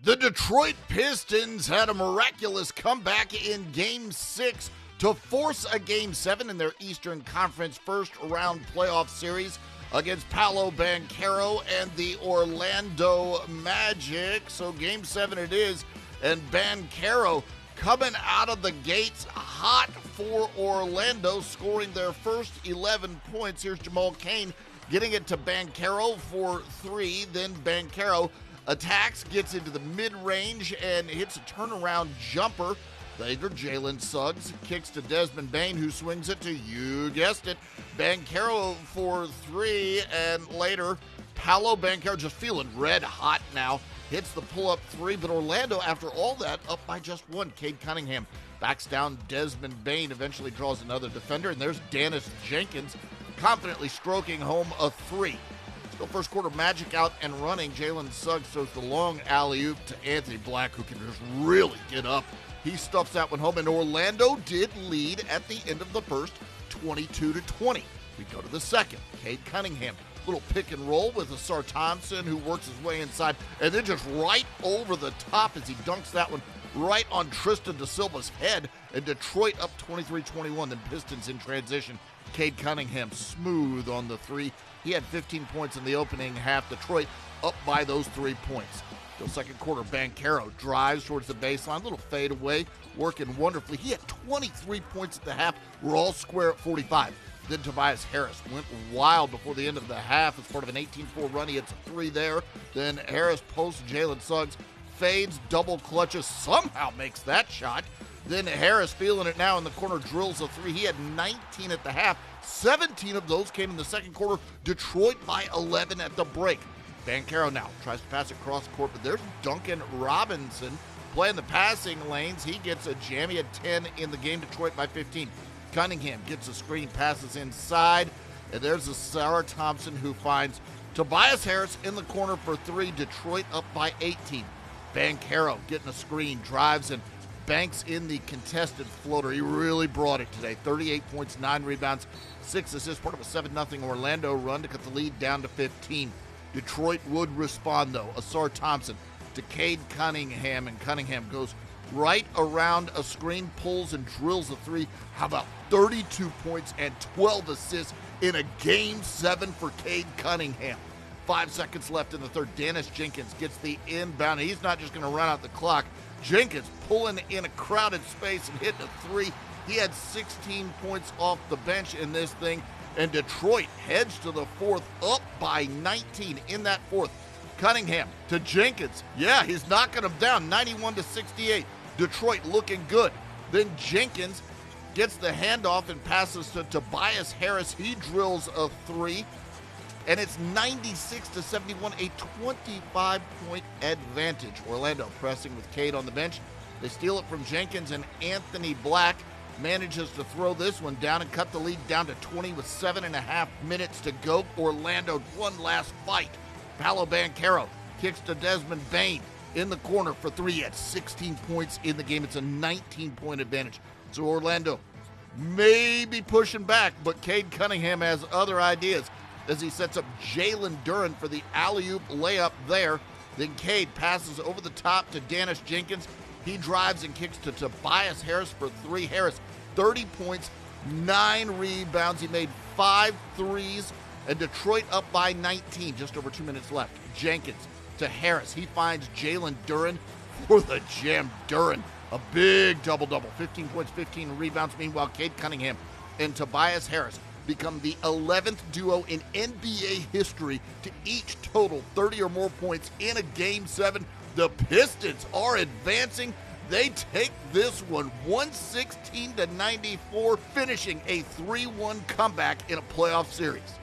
The Detroit Pistons had a miraculous comeback in Game 6 to force a Game 7 in their Eastern Conference first-round playoff series against Paolo Banchero and the Orlando Magic. So Game 7 it is, and Banchero coming out of the gates hot for Orlando, scoring their first 11 points. Here's Jamal Cain getting it to Banchero for three. Then Banchero attacks, gets into the mid-range, and hits a turnaround jumper. Later, Jalen Suggs kicks to Desmond Bane, who swings it to, you guessed it, Banchero for three. And later, Paolo Banchero, just feeling red hot now, hits the pull-up three. But Orlando, after all that, up by just one. Cade Cunningham backs down Desmond Bane, eventually draws another defender. And there's Dennis Jenkins confidently stroking home a three. Still first quarter Magic out and running. Jalen Suggs throws the long alley-oop to Anthony Black, who can just really get up. He stuffs that one home, and Orlando did lead at the end of the first, 22-20. We go to the second. Cade Cunningham, little pick and roll with Asar Thompson, who works his way inside, and then just right over the top as he dunks that one right on Tristan Da Silva's head, and Detroit up 23-21. Then Pistons in transition. Cade Cunningham smooth on the three. He had 15 points in the opening half. Detroit up by those 3 points. Till second quarter, Banchero drives towards the baseline, little fade away, working wonderfully. He had 23 points at the half. We're all square at 45. Then Tobias Harris went wild before the end of the half as part of an 18-4 run. He hits a three there. Then Harris posts Jalen Suggs, fades, double clutches, somehow makes that shot. Then Harris, feeling it now in the corner, drills a three. He had 19 at the half. 17 of those came in the second quarter. Detroit by 11 at the break. Banchero now tries to pass across court, but there's Duncan Robinson playing the passing lanes. He gets a jam. He had 10 in the game. Detroit by 15. Cunningham gets a screen, passes inside, and there's Asar Thompson, who finds Tobias Harris in the corner for three. Detroit up by 18. Banchero getting a screen, drives and banks in the contested floater. He really brought it today. 38 points, 9 rebounds, 6 assists, part of a 7-0 Orlando run to cut the lead down to 15. Detroit would respond, though. Asar Thompson to Cade Cunningham, and Cunningham goes right around a screen, pulls and drills a three. How about 32 points and 12 assists in a Game 7 for Cade Cunningham? 5 seconds left in the third. Dennis Jenkins gets the inbound. He's not just going to run out the clock. Jenkins pulling in a crowded space and hitting a three. He had 16 points off the bench in this thing. And Detroit heads to the fourth, up by 19 in that fourth. Cunningham to Jenkins. Yeah, he's knocking him down, 91-68. Detroit looking good. Then Jenkins gets the handoff and passes to Tobias Harris. He drills a three. And it's 96-71, a 25-point advantage. Orlando pressing with Cade on the bench. They steal it from Jenkins, and Anthony Black manages to throw this one down and cut the lead down to 20 with 7.5 minutes to go. Orlando, one last fight. Paolo Banchero kicks to Desmond Bane in the corner for three. He had 16 points in the game. It's a 19-point advantage. So Orlando may be pushing back, but Cade Cunningham has other ideas as he sets up Jalen Duren for the alley-oop layup there. Then Cade passes over the top to Dennis Jenkins. He drives and kicks to Tobias Harris for three. Harris, 30 points, 9 rebounds. He made 5 threes, and Detroit up by 19, just over 2 minutes left. Jenkins to Harris. He finds Jalen Duren for the jam. Duren, a big double-double, 15 points, 15 rebounds. Meanwhile, Cade Cunningham and Tobias Harris become the 11th duo in NBA history to each total 30 or more points in a Game 7. The Pistons are advancing. They take this one 116-94, finishing a 3-1 comeback in a playoff series.